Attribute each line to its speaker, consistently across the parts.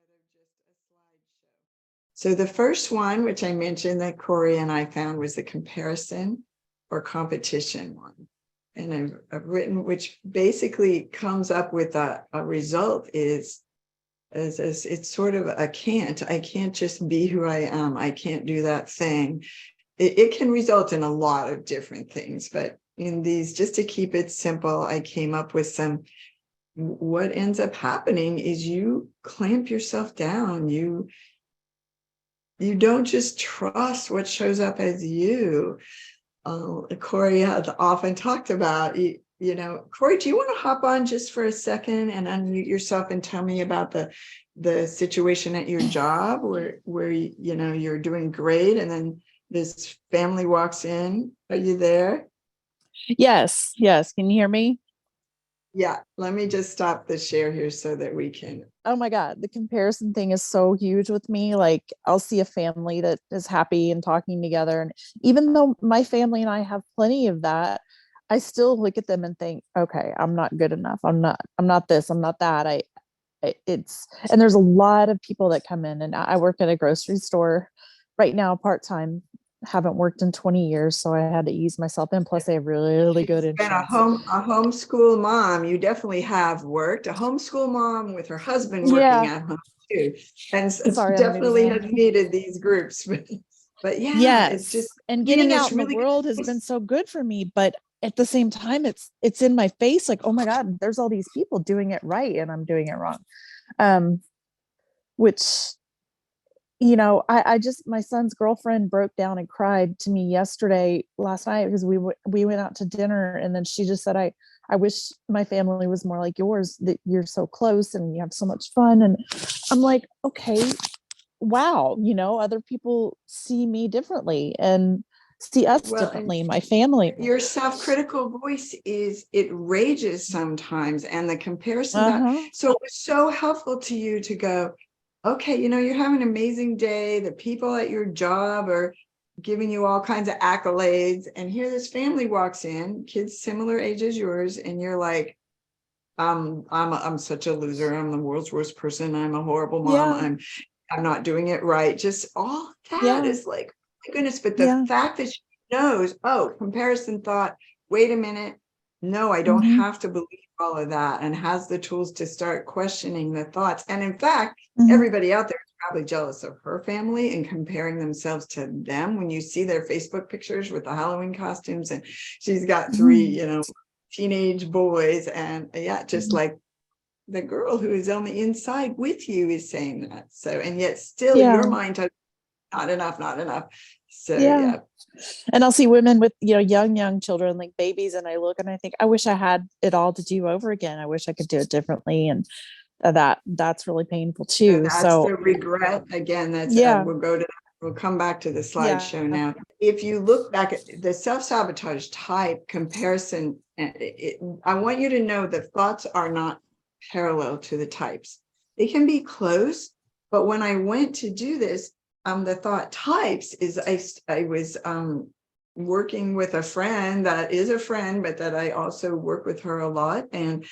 Speaker 1: instead of just a slideshow. So the first one, which I mentioned that Corey and I found, was the comparison or competition one. And I've written, which basically comes up with a result is it's sort of I can't just be who I am. I can't do that thing. It can result in a lot of different things, but in these, just to keep it simple, I came up with some. What ends up happening is you clamp yourself down. You don't just trust what shows up as you. Corey has often talked about, Corey, do you want to hop on just for a second and unmute yourself and tell me about the situation at your job where you're doing great and then this family walks in? Are you there?
Speaker 2: Yes. Can you hear me?
Speaker 1: Yeah, let me just stop the share here so that we can.
Speaker 2: Oh my God, the comparison thing is so huge with me. Like, I'll see a family that is happy and talking together. And even though my family and I have plenty of that, I still look at them and think, okay, I'm not good enough. I'm not this, I'm not that. And there's a lot of people that come in, and I work at a grocery store right now, part-time. Haven't worked in 20 years, so I had to ease myself in. Plus, they have really good insurance.
Speaker 1: Been a homeschool mom. You definitely have worked. A homeschool mom with her husband working at home too, and
Speaker 2: Sorry,
Speaker 1: definitely has needed these groups. But yeah,
Speaker 2: yes,
Speaker 1: it's just,
Speaker 2: and getting out in the world has been so good for me. But at the same time, it's in my face. Like, oh my God, there's all these people doing it right, and I'm doing it wrong. Which, I just, my son's girlfriend broke down and cried to me last night, because we went out to dinner, and then she just said, I wish my family was more like yours, that you're so close and you have so much fun. And I'm like, okay, wow, other people see me differently and see us differently, my family.
Speaker 1: Your self-critical voice it rages sometimes, and the comparison so it was so helpful to you to go, okay, you're having an amazing day. The people at your job are giving you all kinds of accolades. And here this family walks in, kids similar age as yours. And you're like, I'm such a loser. I'm the world's worst person. I'm a horrible mom. I'm not doing it right. Just all that is like, oh my goodness. But the fact that she knows, comparison thought, wait a minute. No, I don't have to believe all of that, and has the tools to start questioning the thoughts. And in fact, everybody out there is probably jealous of her family and comparing themselves to them. When you see their Facebook pictures with the Halloween costumes, and she's got three, teenage boys, and just like the girl who is on the inside with you is saying that. So, and yet still your mind tells not enough. So
Speaker 2: and I'll see women with young children, like babies, and I look and I think, I wish I had it all to do over again. I wish I could do it differently. And that's really painful too.
Speaker 1: That's the regret again. That's we'll come back to the slideshow now. If you look back at the self-sabotage type comparison, I want you to know that thoughts are not parallel to the types. They can be close, but when I went to do this, the thought types is I was working with a friend that is a friend, but that I also work with her a lot. And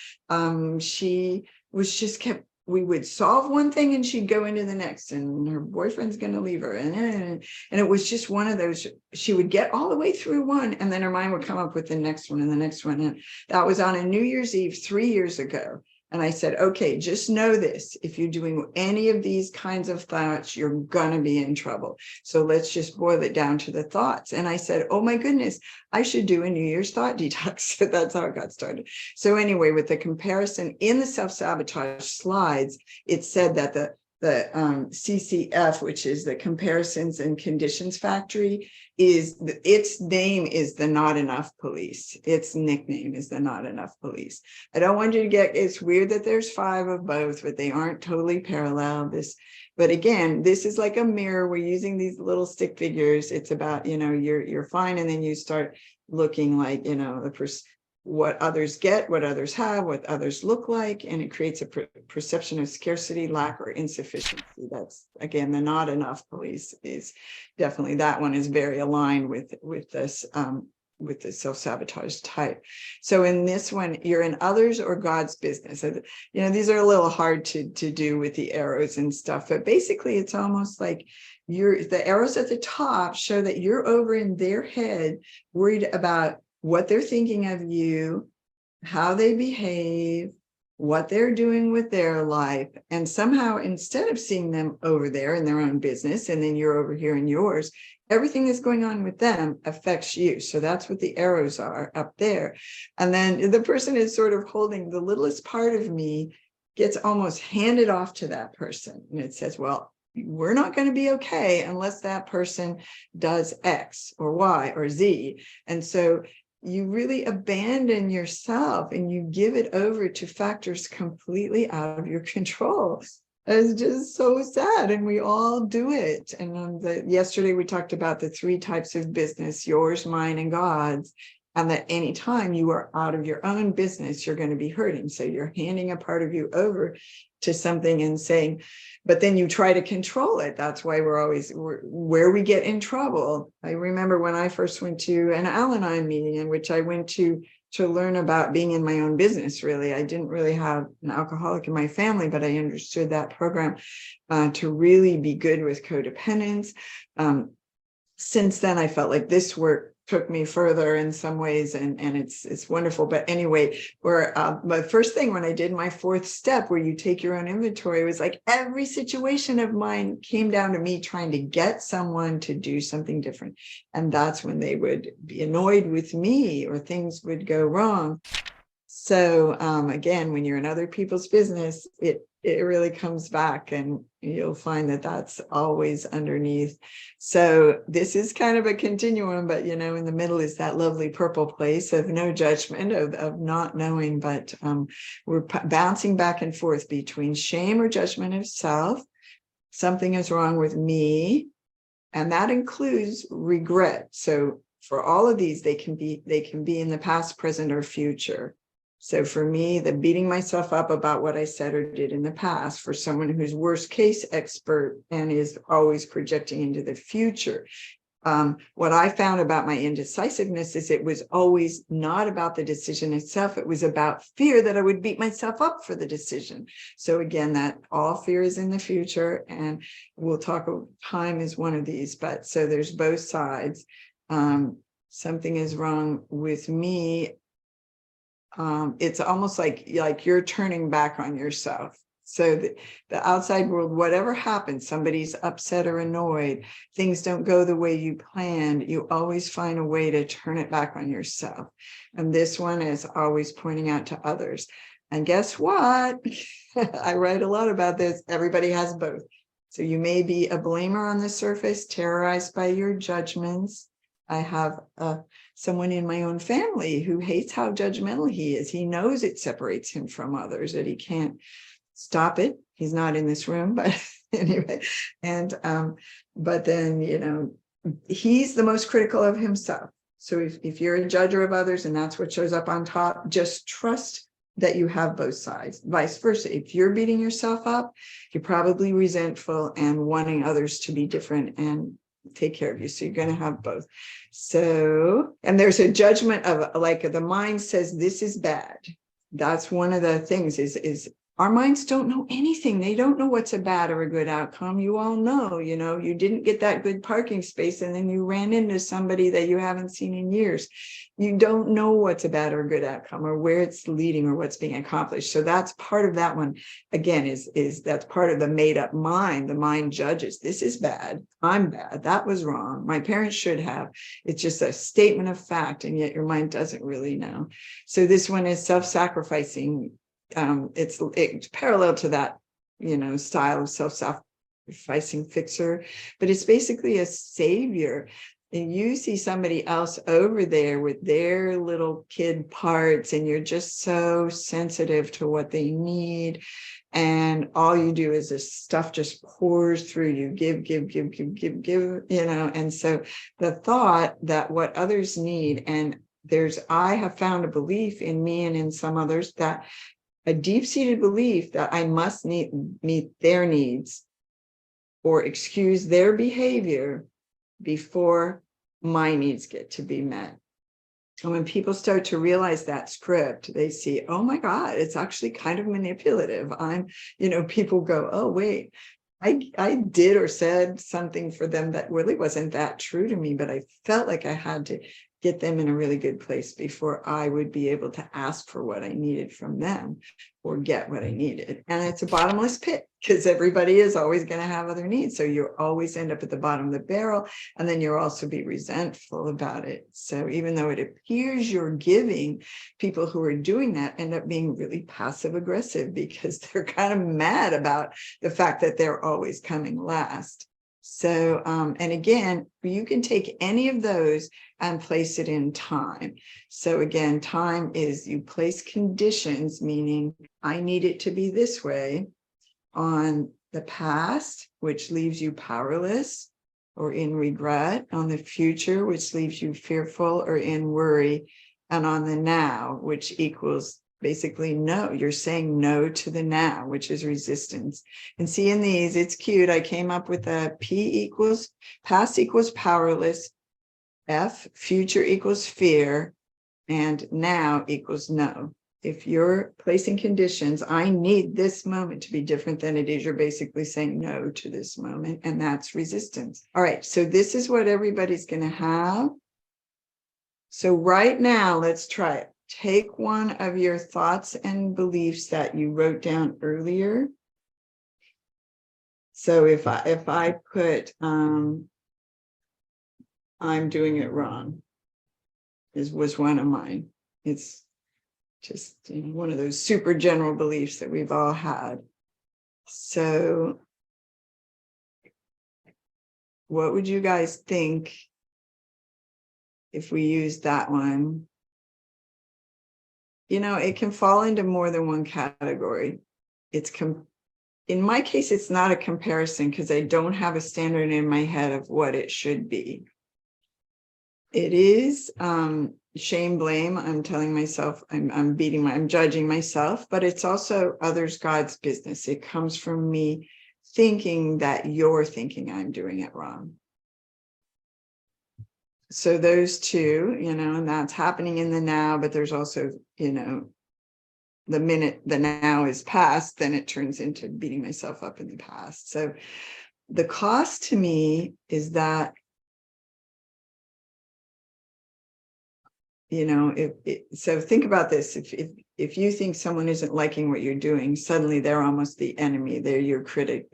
Speaker 1: she was we would solve one thing and she'd go into the next, and her boyfriend's going to leave her. And it was just one of those, she would get all the way through one, and then her mind would come up with the next one and the next one. And that was on a New Year's Eve 3 years ago. And I said, okay, just know this. If you're doing any of these kinds of thoughts, you're going to be in trouble. So let's just boil it down to the thoughts. And I said, oh my goodness, I should do a New Year's thought detox. So that's how it got started. So anyway, with the comparison in the self-sabotage slides, it said that the CCF, which is the Comparisons and Conditions Factory, its name is the Not Enough Police. Its nickname is the Not Enough Police. I don't want you to it's weird that there's 5 of both, but they aren't totally parallel. But again, this is like a mirror. We're using these little stick figures. It's about, you're fine. And then you start looking like, what others get, what others have, what others look like, and it creates a perception of scarcity, lack, or insufficiency. That's, again, the Not Enough Police is definitely, that one is very aligned with this with the self-sabotage type. So in this one, you're in others or God's business. These are a little hard to do with the arrows and stuff, but basically it's almost like the arrows at the top show that you're over in their head, worried about what they're thinking of you, how they behave, what they're doing with their life. And somehow, instead of seeing them over there in their own business, and then you're over here in yours, everything that's going on with them affects you. So that's what the arrows are up there. And then the person is sort of holding the littlest part of me, gets almost handed off to that person. And it says, well, we're not going to be okay unless that person does X or Y or Z. And so you really abandon yourself and you give it over to factors completely out of your control. It's just so sad, and we all do it. And yesterday we talked about the 3 types of business: yours, mine, and God's. And that anytime you are out of your own business, you're going to be hurting. So you're handing a part of you over to something and saying, but then you try to control it. That's why where we get in trouble. I remember when I first went to an Al-Anon meeting, in which I went to learn about being in my own business. Really, I didn't really have an alcoholic in my family, but I understood that program to really be good with codependence. Since then, I felt like this work took me further in some ways, and it's wonderful. But anyway, my first thing when I did my 4th step, where you take your own inventory, was like every situation of mine came down to me trying to get someone to do something different. And that's when they would be annoyed with me or things would go wrong. So again, when you're in other people's business, it really comes back, and you'll find that that's always underneath. So this is kind of a continuum, but in the middle is that lovely purple place of no judgment, of not knowing, but we're bouncing back and forth between shame or judgment of self. Something is wrong with me, and that includes regret. So for all of these, they can be in the past, present, or future. So for me, the beating myself up about what I said or did in the past, for someone who's worst case expert and is always projecting into the future. What I found about my indecisiveness is it was always not about the decision itself. It was about fear that I would beat myself up for the decision. So again, that all fear is in the future, and we'll talk, time is one of these, but so there's both sides. Something is wrong with me. It's almost like you're turning back on yourself. So the outside world, whatever happens, somebody's upset or annoyed, things don't go the way you planned, you always find a way to turn it back on yourself. And this one is always pointing out to others. And guess what? I write a lot about this. Everybody has both. So you may be a blamer on the surface, terrorized by your judgments. I have someone in my own family who hates how judgmental he is. He knows it separates him from others, that he can't stop it. He's not in this room, but anyway. And but then, he's the most critical of himself. So if you're a judger of others and that's what shows up on top, just trust that you have both sides. Vice versa. If you're beating yourself up, you're probably resentful and wanting others to be different and take care of you. So you're going to have both. So, and there's a judgment of like the mind says this is bad. That's one of the things is our minds don't know anything. They don't know what's a bad or a good outcome. You all know, you didn't get that good parking space and then you ran into somebody that you haven't seen in years. You don't know what's a bad or a good outcome or where it's leading or what's being accomplished. So that's part of that one. Again, is that's part of the made up mind. The mind judges, this is bad. I'm bad. That was wrong. My parents should have. It's just a statement of fact. And yet your mind doesn't really know. So this one is self-sacrificing. It's parallel to that, style of self-sacrificing fixer, but it's basically a savior. And you see somebody else over there with their little kid parts, and you're just so sensitive to what they need. And all you do is this stuff just pours through you, give, and so the thought that what others need, and I have found a belief in me and in some others, that a deep-seated belief that I must meet their needs or excuse their behavior before my needs get to be met. And when people start to realize that script, they see, oh my God, it's actually kind of manipulative. People go, oh, wait, I did or said something for them that really wasn't that true to me, but I felt like I had to get them in a really good place before I would be able to ask for what I needed from them or get what I needed. And it's a bottomless pit because everybody is always going to have other needs. So you always end up at the bottom of the barrel, and then you'll also be resentful about it. So even though it appears you're giving, people who are doing that end up being really passive aggressive because they're kind of mad about the fact that they're always coming last. So, and again, you can take any of those and place it in time. So again, time is you place conditions, meaning I need it to be this way, on the past, which leaves you powerless or in regret, on the future, which leaves you fearful or in worry, and on the now, which equals basically no. You're saying no to the now, which is resistance. And see, in these, it's cute. I came up with a P equals past equals powerless, F future equals fear, and now equals no. If you're placing conditions, I need this moment to be different than it is, you're basically saying no to this moment, and that's resistance. All right, so this is what everybody's going to have. So right now, let's try it. Take one of your thoughts and beliefs that you wrote down earlier. So if I put I'm doing it wrong, was one of mine. It's just one of those super general beliefs that we've all had. So what would you guys think if we use that one? It can fall into more than one category. In my case, it's not a comparison because I don't have a standard in my head of what it should be. It is shame, blame. I'm telling myself I'm judging myself, but it's also others, God's business. It comes from me thinking that you're thinking I'm doing it wrong. So those two, and that's happening in the now, but there's also, the minute the now is past, then it turns into beating myself up in the past. So the cost to me is that, so think about this. If you think someone isn't liking what you're doing, suddenly they're almost the enemy. They're your critic.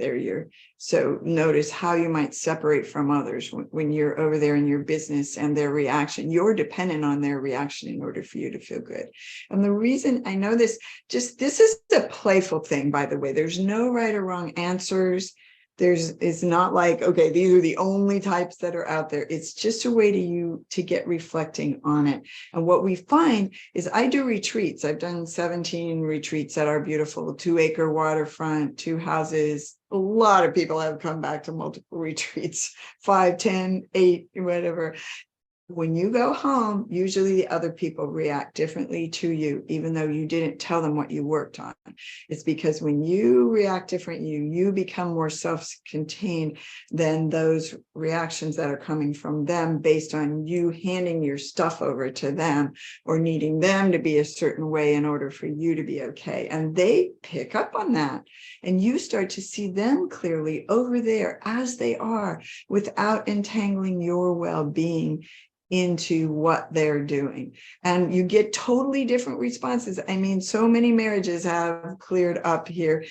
Speaker 1: So notice how you might separate from others when you're over there in your business and their reaction. You're dependent on their reaction in order for you to feel good. And the reason I know this is a playful thing, by the way. There's no right or wrong answers. It's not like, okay, these are the only types that are out there. It's just a way to get reflecting on it. And what we find is I do retreats. I've done 17 retreats at our beautiful 2-acre waterfront, 2 houses. A lot of people have come back to multiple retreats, 5, 10, 8, whatever. When you go home, usually the other people react differently to you, even though you didn't tell them what you worked on. It's because when you react differently, you become more self-contained than those reactions that are coming from them based on you handing your stuff over to them or needing them to be a certain way in order for you to be okay. And they pick up on that. And you start to see them clearly over there as they are without entangling your well-being into what they're doing. And you get totally different responses. I mean, so many marriages have cleared up here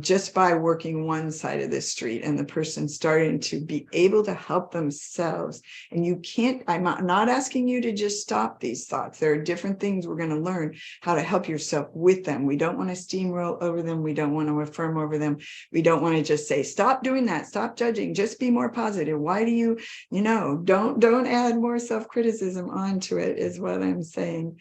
Speaker 1: just by working one side of the street and the person starting to be able to help themselves. And I'm not asking you to just stop these thoughts. There are different things we're going to learn how to help yourself with them. We don't want to steamroll over them. We don't want to affirm over them. We don't want to just say, stop doing that. Stop judging. Just be more positive. Why do you don't add more self-criticism onto it is what I'm saying.